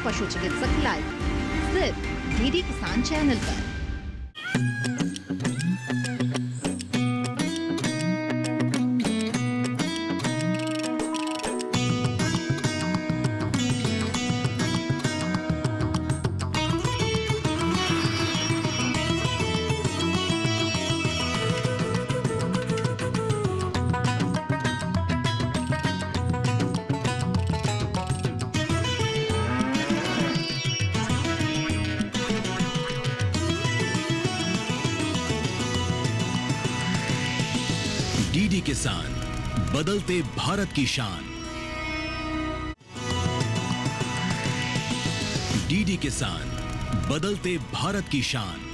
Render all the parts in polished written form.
पशु चिकित्सक लाइव सिर्फ डीडी किसान चैनल पर। डीडी किसान, बदलते भारत की शान। डीडी किसान, बदलते भारत की शान।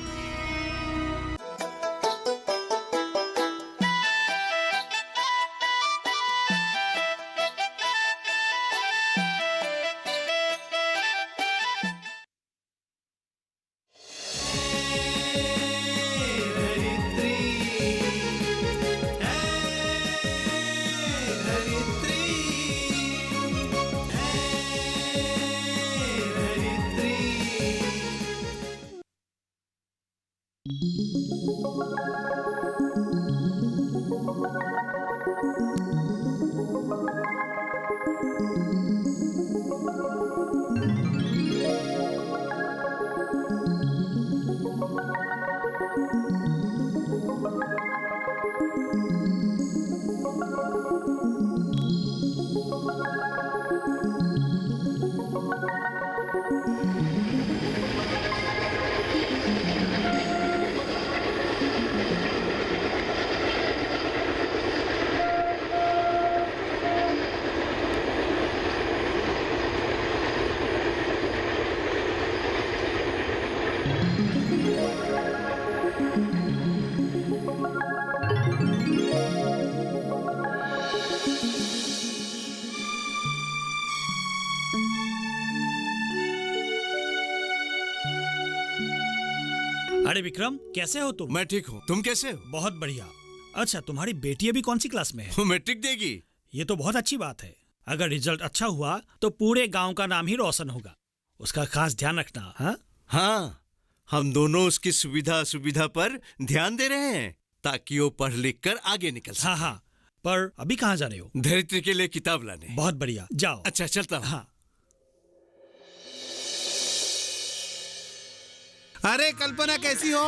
अरे विक्रम, कैसे हो तुम? मैं ठीक हूँ, तुम कैसे हो? बहुत बढ़िया। अच्छा, तुम्हारी बेटी अभी कौन सी क्लास में है? वो मैट्रिक देगी। ये तो बहुत अच्छी बात है। अगर रिजल्ट अच्छा हुआ तो पूरे गांव का नाम ही रोशन होगा। उसका खास ध्यान रखना। हाँ हाँ, हम दोनों उसकी सुविधा असुविधा पर ध्यान दे रहे हैं ताकि वो पढ़ लिख कर आगे निकल सके। हाँ हाँ, पर अभी कहाँ जा रहे हो? धरित्री के लिए किताब लाने। बहुत बढ़िया, जाओ। अच्छा, चलता हूँ। हाँ। अरे कल्पना, कैसी हो?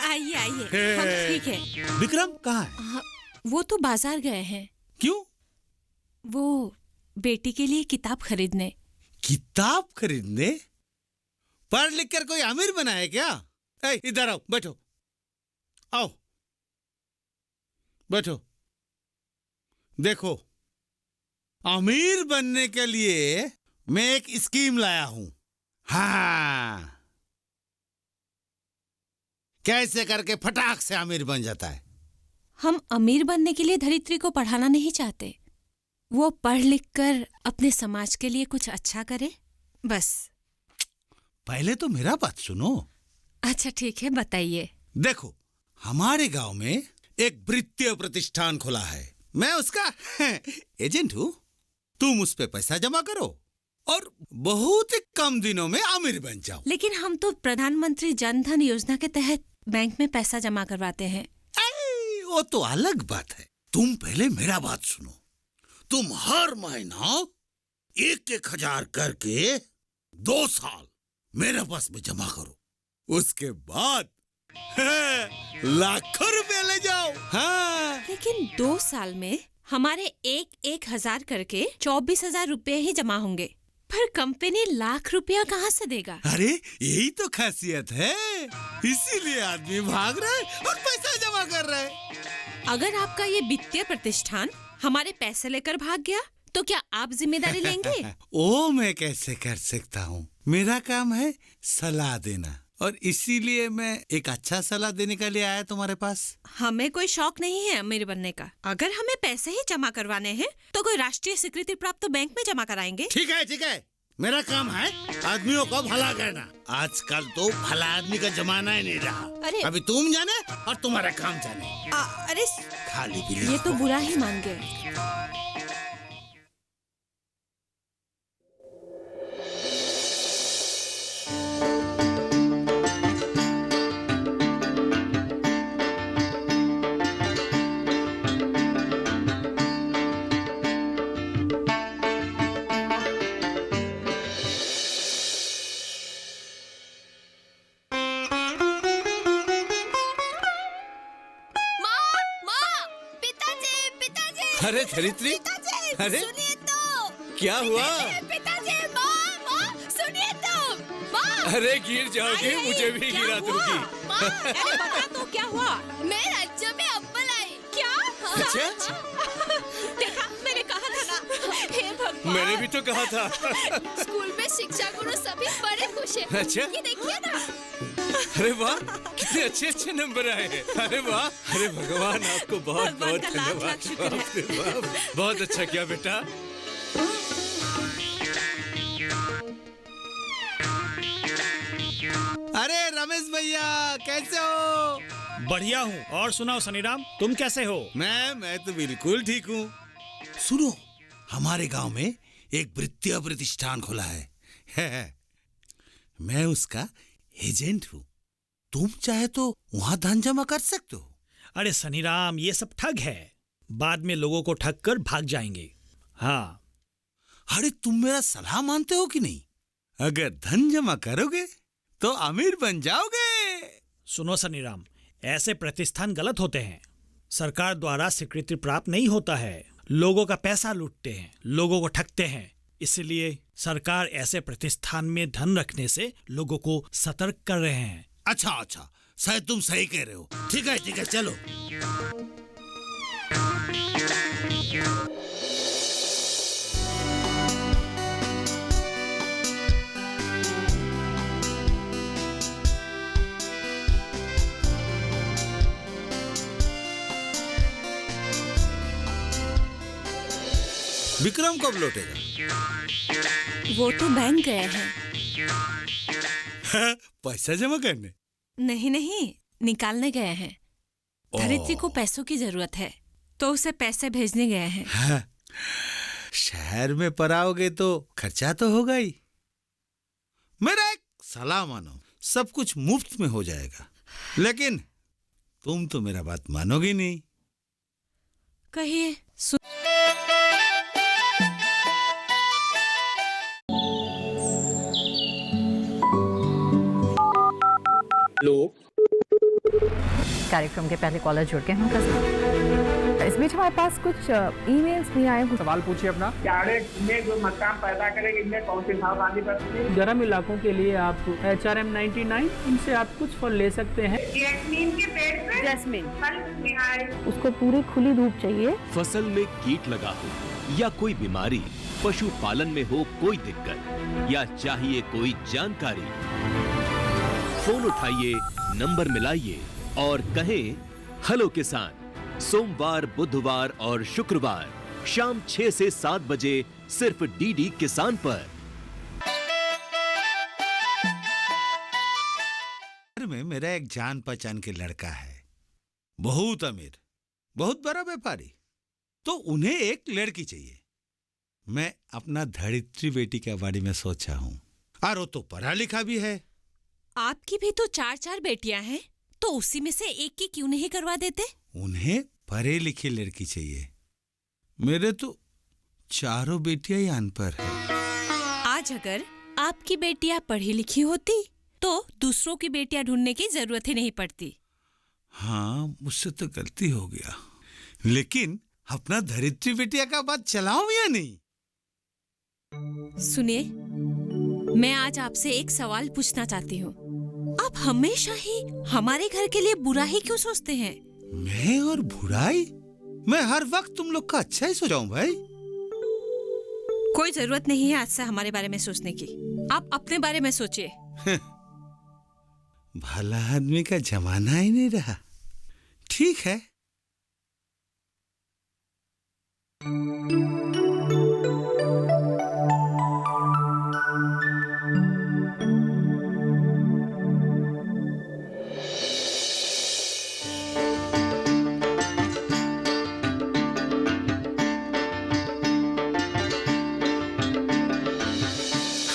आइए आइए, हम ठीक है। विक्रम कहाँ है? वो तो बाजार गए हैं। क्यों? वो बेटी के लिए किताब खरीदने। किताब खरीदने? पढ़ लिख कर कोई अमीर बना है क्या? इधर आओ, बैठो। आओ, बैठो। देखो, अमीर बनने के लिए मैं एक स्कीम लाया हूं। हाँ, कैसे करके फटाक से अमीर बन जाता है। हम अमीर बनने के लिए धरित्री को पढ़ाना नहीं चाहते। वो पढ़ लिख कर अपने समाज के लिए कुछ अच्छा करे, बस। पहले तो मेरा बात सुनो। अच्छा ठीक है, बताइए। देखो, हमारे गांव में एक वित्तीय प्रतिष्ठान खुला है। मैं उसका एजेंट हूं। तुम उस पे पैसा जमा करो और बहुत ही कम दिनों में अमीर बन जाओ। लेकिन हम तो प्रधानमंत्री जन धन योजना के तहत बैंक में पैसा जमा करवाते हैं। वो तो अलग बात है। तुम पहले मेरा बात सुनो। तुम हर महीना 1,000 करके 2 साल मेरे पास में जमा करो। उसके बाद लाखों रुपए ले जाओ। हाँ। लेकिन 2 साल में हमारे 1,000 करके 24,000 रुपए ही जमा होंगे। पर कंपनी लाख रुपया कहाँ से देगा? अरे यही तो खासियत है, इसीलिए आदमी भाग रहा है और पैसा जमा कर रहा है। अगर आपका ये वित्तीय प्रतिष्ठान हमारे पैसे लेकर भाग गया तो क्या आप जिम्मेदारी लेंगे? ओ, मैं कैसे कर सकता हूँ। मेरा काम है सलाह देना, और इसीलिए मैं एक अच्छा सलाह देने के लिए आया तुम्हारे पास। हमें कोई शौक नहीं है अमीर बनने का। अगर हमें पैसे ही जमा करवाने हैं तो कोई राष्ट्रीय स्वीकृति प्राप्त बैंक में जमा कराएंगे। ठीक है, ठीक है। मेरा काम है आदमियों को भला करना। आजकल तो भला आदमी का जमाना ही नहीं रहा। अरे अभी तुम जाने और तुम्हारा काम जाने। अरे खाली पीली ये तो बुरा ही मान गए। अरे धरित्री, अरे सुनिए तो। क्या हुआ? पिताजी, माँ, सुनिए तो। माँ, अरे गिर जाओगी, मुझे भी गिरा दूंगी। अरे बता तो क्या हुआ? मैं राज्य में अव्वल आई। क्या? अच्छा, देखा, मैंने कहा था ना। हे भगवान, मैंने भी तो कहा था। स्कूल में शिक्षा गुरु सभी बड़े खुश हैं। अच्छा? ये देखिए ना। अरे वाह, कितने अच्छे अच्छे नंबर आए हैं। अरे वाह, अरे भगवान आपको बहुत भगवान बहुत का लाख धन्यवाद। लाख शुक्र है। बाप रे बाप, बहुत अच्छा किया बेटा। अरे रमेश भैया, कैसे हो? बढ़िया हूँ। और सुनाओ सनीराम, तुम कैसे हो? मैं तो बिल्कुल ठीक हूँ। सुनो, हमारे गांव में एक वित्तीय प्रतिष्ठान खुला है। मैं उसका एजेंट हूँ। तुम चाहे तो वहां धन जमा कर सकते हो। अरे सनीराम, ये सब ठग है। बाद में लोगों को ठग कर भाग जाएंगे। हाँ। अरे तुम मेरा सलाह मानते हो कि नहीं? अगर धन जमा करोगे तो अमीर बन जाओगे। सुनो सनीराम, ऐसे प्रतिष्ठान गलत होते हैं। सरकार द्वारा स्वीकृति प्राप्त नहीं होता है। लोगों का पैसा लूटते हैं, लोगों को ठगते हैं। इसलिए सरकार ऐसे प्रतिष्ठान में धन रखने से लोगों को सतर्क कर रहे हैं। अच्छा, शायद तुम सही कह रहे हो। ठीक है, चलो। विक्रम कब लौटेगा? वो तो बैंक गए हैं। पैसा जमा करने? नहीं, निकालने गए हैं। धरित्री को पैसों की जरूरत है, तो उसे पैसे भेजने गए हैं। हाँ, शहर में पढ़ाओगे तो खर्चा तो होगा ही। मेरा एक सलाह मानो, सब कुछ मुफ्त में हो जाएगा। लेकिन तुम तो मेरा बात मानोगी नहीं। कहिए। कार्यक्रम के पहले कॉलर जुड़ गए हैं उनका साथ। इस बीच हमारे पास कुछ ईमेल्स भी आए हैं। सवाल पूछिए अपना। में जो मकान पैदा करेंगे, इनमें कौन सी सावधानी बरतनी है? गर्म इलाकों के लिए आप HRM 99, इनसे आप कुछ फल ले सकते हैं। जैस्मीन के पेड़ पे जैस्मिन, फल निहार। उसको पूरी खुली धूप चाहिए। फसल में कीट लगा हो या कोई बीमारी, पशुपालन में हो कोई दिक्कत या चाहिए कोई जानकारी, फोन उठाइए, नंबर मिलाइए और कहें हेलो किसान। सोमवार, बुधवार और शुक्रवार शाम 6 से 7 बजे सिर्फ डीडी किसान पर। में मेरा एक जान पहचान के लड़का है, बहुत अमीर, बहुत बड़ा व्यापारी। तो उन्हें एक लड़की चाहिए। मैं अपना धरित्री बेटी के बारे में सोचा हूँ, और वो तो पढ़ा लिखा भी है। आपकी भी तो 4 बेटियां हैं, तो उसी में से एक की क्यों नहीं करवा देते? उन्हें पढ़े लिखे लड़की चाहिए। मेरे तो चारों बेटियां ही अनपढ़ हैं। आज अगर आपकी बेटियां पढ़ी लिखी होती तो दूसरों की बेटियां ढूंढने की जरूरत ही नहीं पड़ती। हाँ, मुझसे तो गलती हो गया। लेकिन अपना धरित्री बेटिया का बात चलाऊं या नहीं? सुनिए, मैं आज आपसे एक सवाल पूछना चाहती हूँ। आप हमेशा ही हमारे घर के लिए बुरा ही क्यों सोचते हैं? मैं और बुराई? मैं हर वक्त तुम लोग का अच्छा ही सोचाऊं भाई। कोई जरूरत नहीं है आज से हमारे बारे में सोचने की। आप अपने बारे में सोचिए। भला आदमी का जमाना ही नहीं रहा। ठीक है।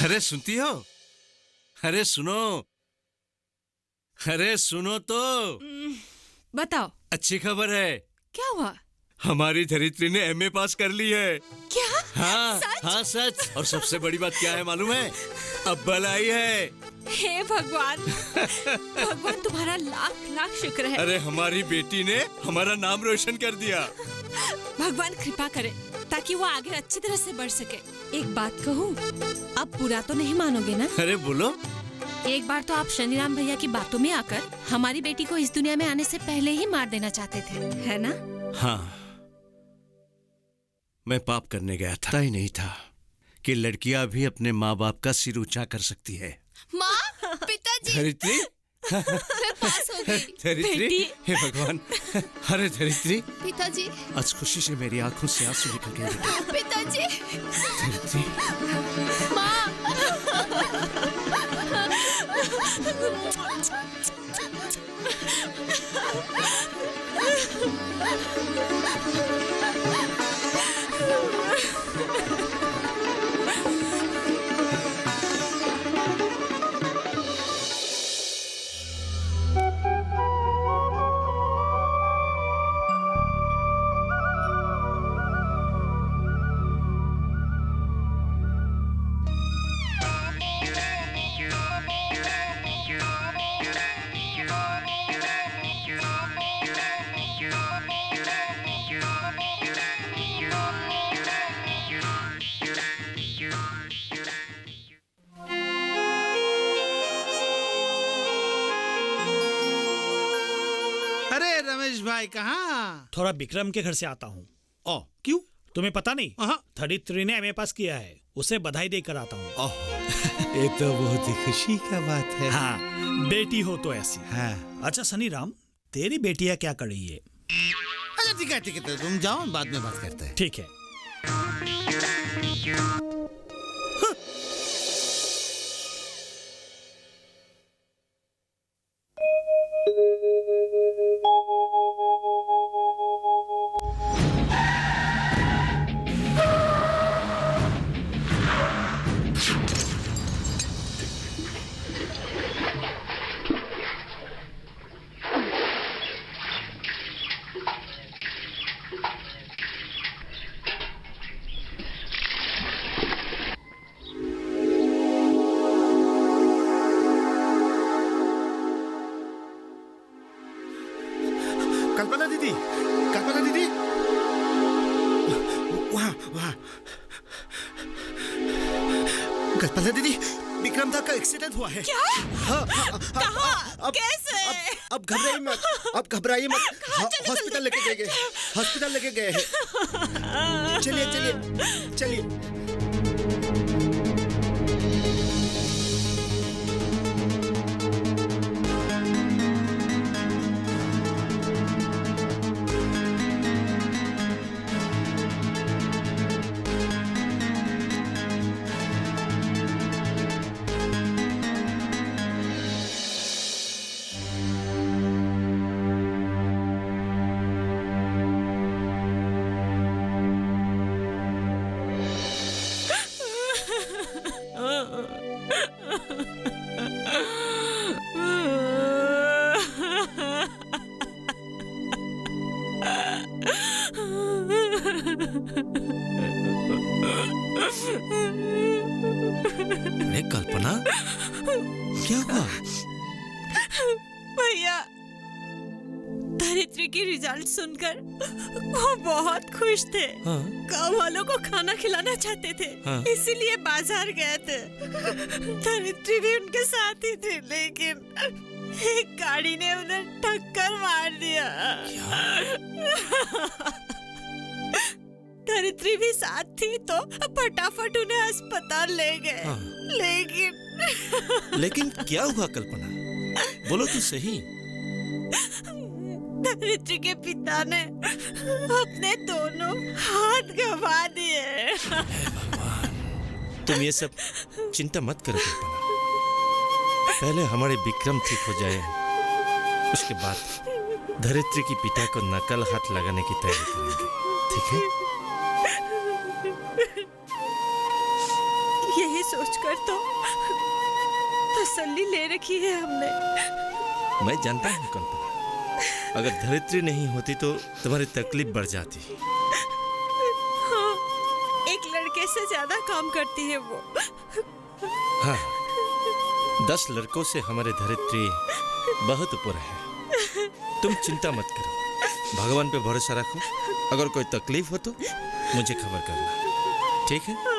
अरे सुनती हो? अरे सुनो, अरे सुनो तो। बताओ, अच्छी खबर है। क्या हुआ? हमारी धरित्री ने MA पास कर ली है। क्या? हाँ, सच? हाँ सच। और सबसे बड़ी बात क्या है मालूम है? अव्वल आई है। हे भगवान, भगवान तुम्हारा लाख लाख शुक्र है। अरे हमारी बेटी ने हमारा नाम रोशन कर दिया। भगवान कृपा करे ताकि वो आगे अच्छी तरह से बढ़ सके। एक बात कहूँ, अब बुरा तो नहीं मानोगे ना? अरे बोलो। एक बार तो आप शनिराम भैया की बातों में आकर हमारी बेटी को इस दुनिया में आने से पहले ही मार देना चाहते थे, है ना? हाँ, मैं पाप करने गया था। ही नहीं था कि लड़कियां भी अपने माँ बाप का सिर ऊंचा कर सकती है। माँ, पिताजी, धरित्री, मैं पास हो गई। धरित्री, हे भगवान। अरे धरित्री, पिताजी, आज खुशी से मेरी आंखों से आंसू निकल गए बेटा। पिताजी, धरित्री, माँ। अरे रमेश भाई कहाँ? थोड़ा विक्रम के घर से आता हूँ। ओ, क्यों? तुम्हें पता नहीं? हाँ। धरित्री ने एमए पास किया है, उसे बधाई देकर आता हूँ। ये तो बहुत ही खुशी का बात है। हाँ, बेटी हो तो ऐसी। हाँ। अच्छा सनी राम, तेरी बेटियाँ क्या कर रही है? अच्छा ठीक है तो तुम जाओ, बाद में बात करते हैं। ठीक है। कल्पना दीदी, कल्पना दीदी, वहाँ वहाँ। कल्पना दीदी, विक्रम दा का एक्सीडेंट हुआ है। क्या? हाँ, कहाँ? कैसे? अब घबराइए मत, अब घबराइए मत। हॉस्पिटल लेके गए, हॉस्पिटल लेके गए हैं। चलिए चलिए चलिए। अरे कल्पना, क्या हुआ? भैया, धरित्री की रिजल्ट सुनकर वो बहुत खुश थे। हाँ? गाँव वालों को खाना खिलाना चाहते थे, हाँ? इसीलिए बाजार गए थे। धरित्री भी उनके साथ ही थी, लेकिन एक गाड़ी ने उन्हें टक्कर मार दिया। धरित्री भी साथ थी तो फटाफट उन्हें अस्पताल ले गए। हाँ। लेकिन क्या हुआ कल्पना? बोलो तो सही। धरित्री के पिता ने अपने दोनों हाथ गंवा दिए। तुम ये सब चिंता मत करो कल्पना, पहले हमारे विक्रम ठीक हो जाए, उसके बाद धरित्री की पिता को नकल हाथ लगाने की तैयारी करेंगे, ठीक है? यही सोचकर तो तसल्ली ले रखी है हमने। मैं जानता हूँ कल्पना, अगर धरित्री नहीं होती तो तुम्हारी तकलीफ बढ़ जाती। हाँ, एक लड़के से ज्यादा काम करती है वो। हाँ, 10 लड़कों से हमारे धरित्री बहुत ऊपर है। तुम चिंता मत करो, भगवान पे भरोसा रखो, अगर कोई तकलीफ हो तो मुझे खबर करना, ठीक है?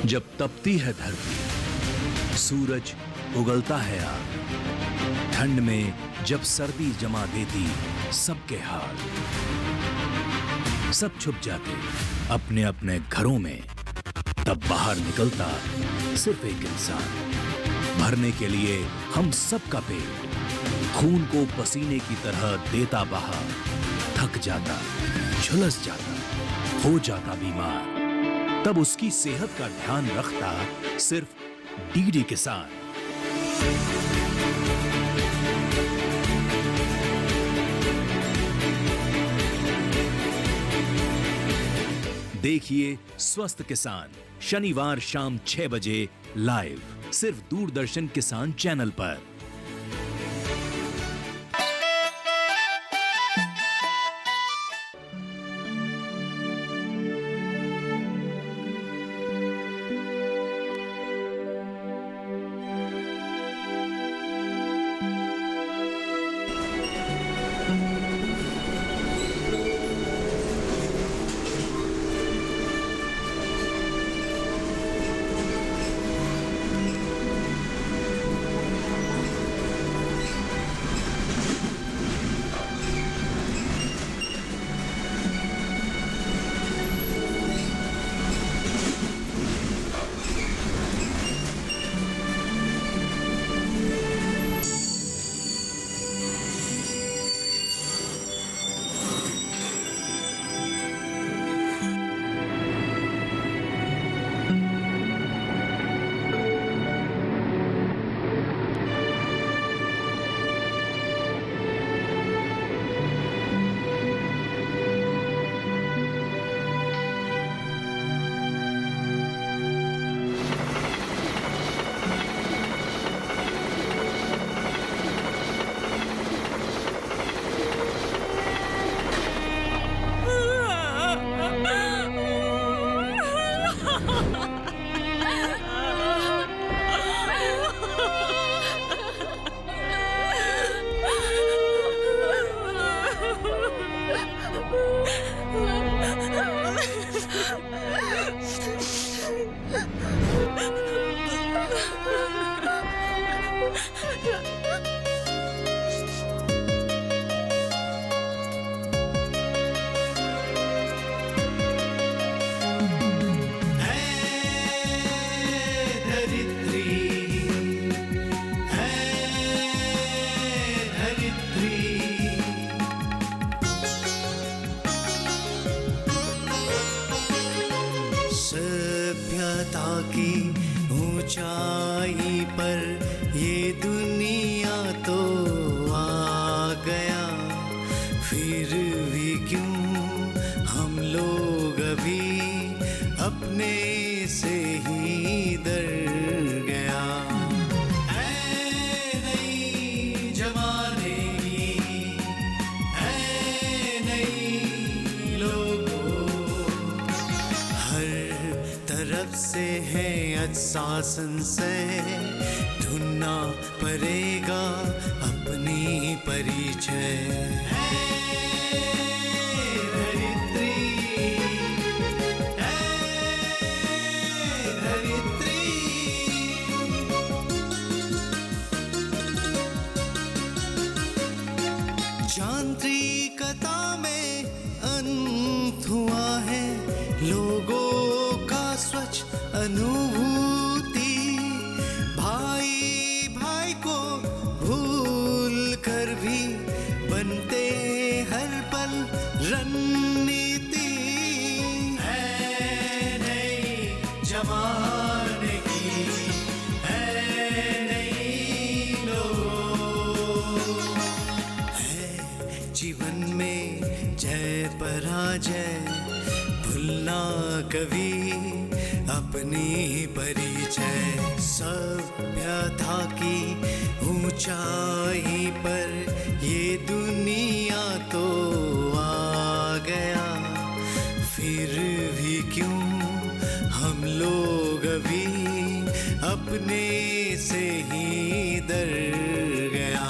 जब तपती है धरती, सूरज उगलता है आग, ठंड में जब सर्दी जमा देती सबके हाल, सब छुप जाते अपने अपने घरों में, तब बाहर निकलता सिर्फ एक इंसान, भरने के लिए हम सबका पेट, खून को पसीने की तरह देता बहा, थक जाता, झुलस जाता, हो जाता बीमार, तब उसकी सेहत का ध्यान रखता सिर्फ डीडी किसान। देखिए स्वस्थ किसान शनिवार शाम 6 बजे लाइव सिर्फ दूरदर्शन किसान चैनल पर। ऊंचाई पर ये दुनिया तो आ गया, फिर भी क्यों हम लोग अभी अपने से ही डर गया। ऐ नई सबसे है अच्छा संशय, ढूंढना पड़ेगा अपनी परिचय। धरित्री, धरित्री, यांत्रिकता में अंत हुआ है लोगों का स्वच्छ अनुभूति, भाई भाई को भूल कर भी बनते हर पल रणनीति। है नई जमाने की, है नई लोग, है जीवन में जय पराजय, भूलना कभी अपनी परिचय। सभ्यता की ऊंचाई पर ये दुनिया तो आ गया, फिर भी क्यों हम लोग अभी अपने से ही डर गया।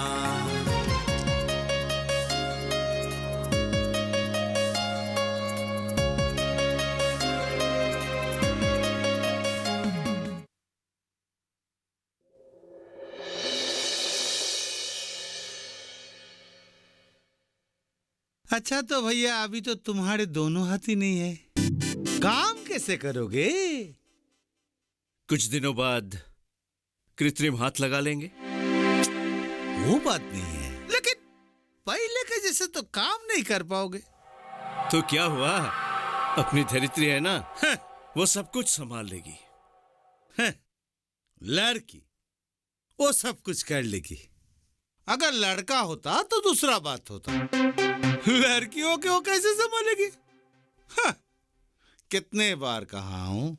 अच्छा तो भैया अभी तो तुम्हारे दोनों हाथ ही नहीं है, काम कैसे करोगे? कुछ दिनों बाद कृत्रिम हाथ लगा लेंगे। वो बात नहीं है, लेकिन पहले के जैसे तो काम नहीं कर पाओगे। तो क्या हुआ, अपनी धरित्री है ना, वो सब कुछ संभाल लेगी। लड़की वो सब कुछ कर लेगी। अगर लड़का होता तो दूसरा बात होता, लड़कियों के वो कैसे संभालेगी? कितने बार कहा हूं,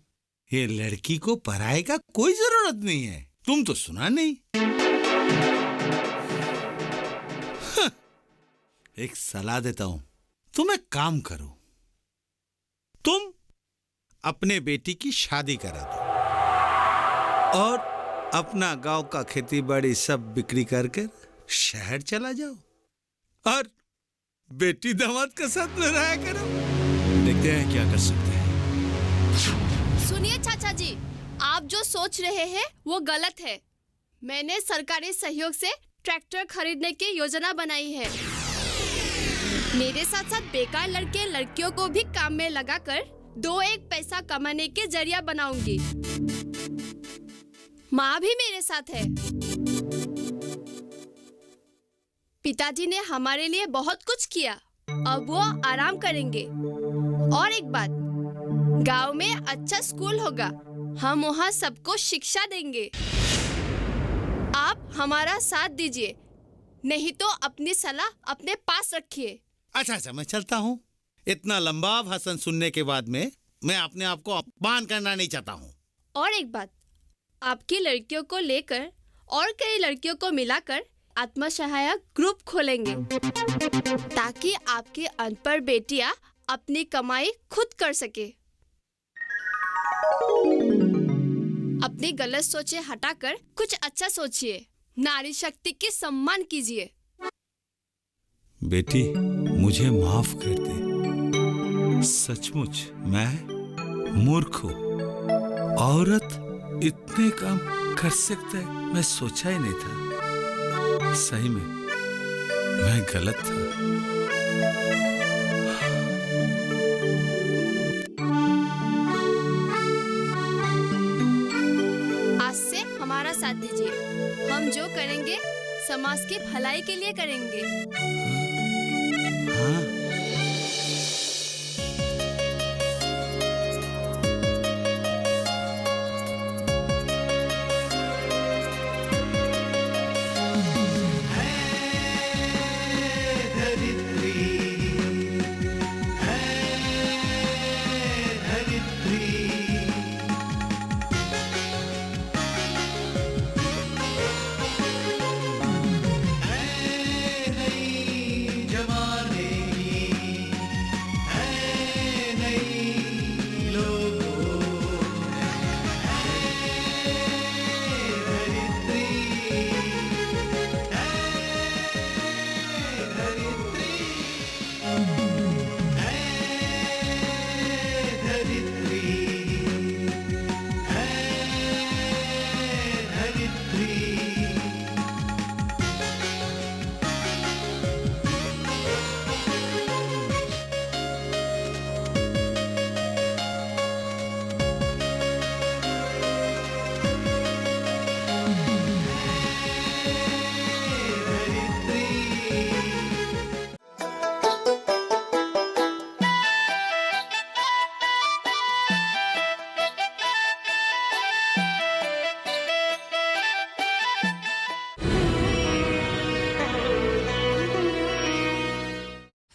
ये लड़की को पढ़ाई का कोई जरूरत नहीं है, तुम तो सुना नहीं। एक सलाह देता हूं, तुम एक काम करो, तुम अपने बेटी की शादी करा दो और अपना गांव का खेती बाड़ी सब बिक्री करके शहर चला जाओ और बेटी दामाद का साथ में रहा करो। देखते हैं क्या कर सकते हैं। सुनिए चाचा जी, आप जो सोच रहे हैं वो गलत है। मैंने सरकारी सहयोग से ट्रैक्टर खरीदने की योजना बनाई है। मेरे साथ साथ बेकार लड़के लड़कियों को भी काम में लगाकर 2-1 पैसा कमाने के जरिया बनाऊंगी। माँ भी मेरे साथ है। पिताजी ने हमारे लिए बहुत कुछ किया, अब वो आराम करेंगे। और एक बात, गांव में अच्छा स्कूल होगा, हम वहाँ सबको शिक्षा देंगे। आप हमारा साथ दीजिए, नहीं तो अपनी सलाह अपने पास रखिए। अच्छा मैं चलता हूँ। इतना लंबा भाषण सुनने के बाद में मैं अपने आप को अपमान करना नहीं चाहता हूँ। और एक बात, आपकी लड़कियों को लेकर और कई लड़कियों को मिलाकर आत्मसहायक ग्रुप खोलेंगे, ताकि आपकी अनपढ़ बेटियां अपनी कमाई खुद कर सके। अपनी गलत सोचे हटाकर कुछ अच्छा सोचिए, नारी शक्ति की सम्मान कीजिए। बेटी मुझे माफ कर दे, सचमुच मैं मूर्ख हूँ। औरत इतने काम कर सकते है मैं सोचा ही नहीं था। सही में मैं गलत था। आज से हमारा साथ दीजिए, हम जो करेंगे समाज की भलाई के लिए करेंगे। हाँ।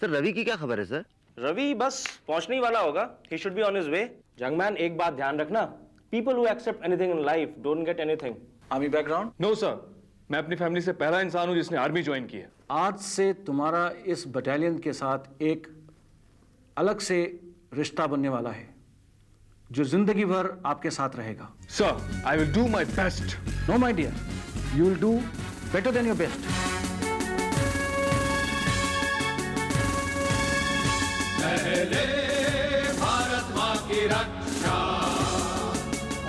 सर रवि की क्या खबर है सर? रवि बस पहुंचने ही वाला होगा. He should be on his way. Young man, एक बात ध्यान रखना. People who accept anything in life don't get anything. Army background? No sir, मैं अपनी फैमिली से पहला इंसान हूं जिसने आर्मी ज्वाइन की है. आज से तुम्हारा इस बटालियन के साथ एक अलग से रिश्ता बनने वाला है जो जिंदगी भर आपके साथ रहेगा. Sir, I will do my best. No my dear, you will do better then your best. पहले भारत माँ की रक्षा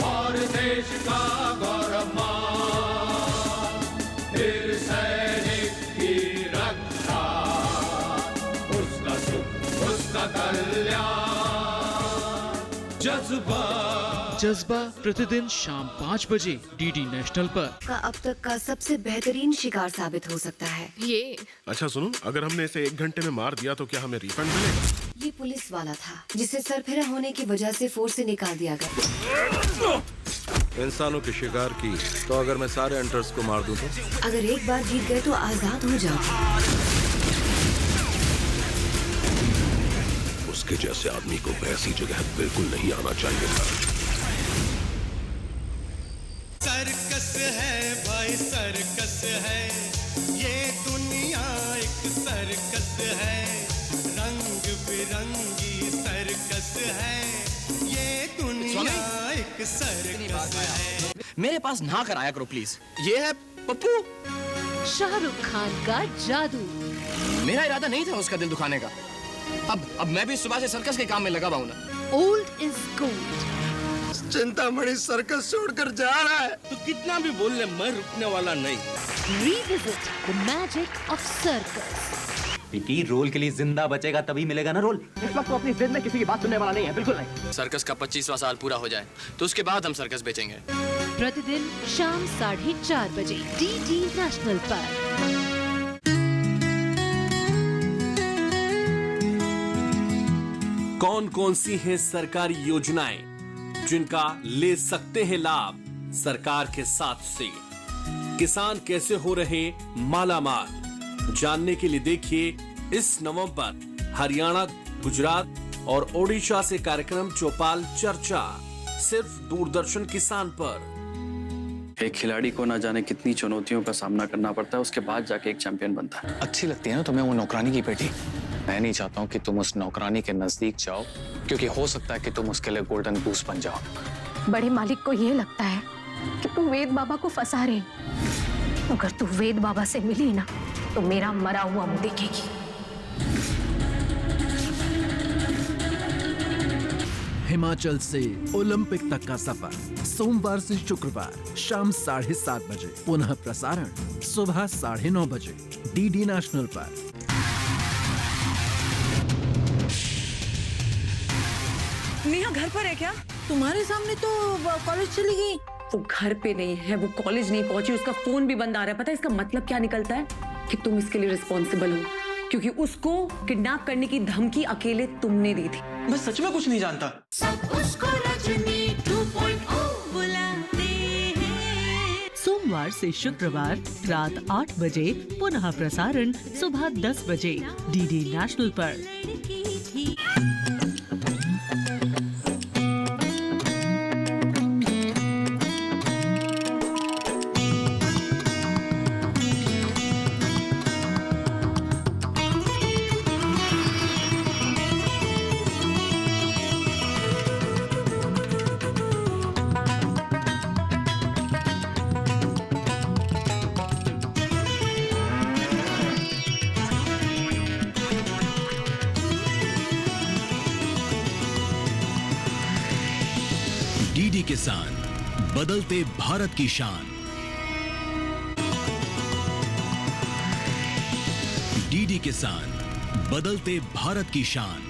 और देश का गौरव मान, फिर सैनिक की रक्षा, उसका सुख उसका कल्याण. जज्बा प्रतिदिन शाम 5 बजे डीडी नेशनल पर. का अब तक का सबसे बेहतरीन शिकार साबित हो सकता है ये. अच्छा सुनो, अगर हमने इसे 1 घंटे में मार दिया तो क्या हमें रिफंड मिलेगा? ये पुलिस वाला था जिसे सरफिरा होने की वजह से फोर्स से निकाल दिया गया. इंसानों के शिकार की तो अगर मैं सारे हंटर्स को मार दूं तो? अगर एक बार जीत गए तो आजाद हो जाओ. उसके जैसे आदमी को ऐसी जगह बिल्कुल नहीं आना चाहिए था. सर्कस है भाई, सर्कस है ये दुनिया, एक सर्कस है, रंग बिरंगी सर्कस है ये दुनिया, एक सर्कस है. मेरे पास ना कर आया करो प्लीज. ये है पप्पू. शाहरुख खान का जादू. मेरा इरादा नहीं था उसका दिल दुखाने का. अब मैं भी सुबह से सर्कस के काम में लगा हुआ हूं ना. Old is gold. Chintamani circus छोड़कर जा रहा है तो कितना भी बोल ले, मैं रुकने वाला नहीं. Revisit the magic of circus. PT, role के लिए जिंदा बचेगा तभी मिलेगा ना रोल. इस वक्त तो अपनी जिद में किसी की बात सुनने वाला नहीं है, बिल्कुल नहीं. सर्कस का 25वां साल पूरा हो जाए तो उसके बाद हम सर्कस बेचेंगे. प्रतिदिन शाम 4:30 बजे डीडी नेशनल पर. कौन कौन सी हैं सरकारी योजनाएं जिनका ले सकते हैं लाभ सरकार के साथ से? किसान कैसे हो रहे मालामाल? जानने के लिए देखिए इस नवंबर हरियाणा, गुजरात और ओडिशा से कार्यक्रम चौपाल चर्चा, सिर्फ दूरदर्शन किसान पर. एक खिलाड़ी को ना जाने कितनी चुनौतियों का सामना करना पड़ता है, उसके बाद जाके एक चैंपियन बनता है. अच्छी लगती है ना तुम्हें वो नौकरानी की बेटी? मैं नहीं चाहता हूँ कि तुम उस नौकरानी के नजदीक जाओ, क्योंकि हो सकता है कि तुम उसके लिए गोल्डन गूस बन जाओ. बड़े मालिक को ये लगता है कि तू वेद बाबा को फंसा रही. अगर तू वेद बाबा से मिली ना तो मेरा मरा हुआ मुंह देखेगी. हिमाचल से ओलंपिक तक का सफर सोमवार से शुक्रवार शाम 7:30 बजे, पुनः प्रसारण सुबह 9:30 बजे डीडी नेशनल पर. नेहा घर पर है क्या? तुम्हारे सामने तो कॉलेज चली गई. वो घर पे नहीं है, वो कॉलेज नहीं पहुंची, उसका फोन भी बंद आ रहा है. पता है इसका मतलब क्या निकलता है? कि तुम इसके लिए रिस्पॉन्सिबल हो, क्योंकि उसको किडनैप करने की धमकी अकेले तुमने दी थी. मैं सच में कुछ नहीं जानता. उसको रजनी 2.0 बुलाते हैं. सोमवार से शुक्रवार रात 8 बजे, पुनः प्रसारण सुबह 10 बजे डीडी नेशनल पर. डीडी किसान, बदलते भारत की शान. डीडी किसान, बदलते भारत की शान.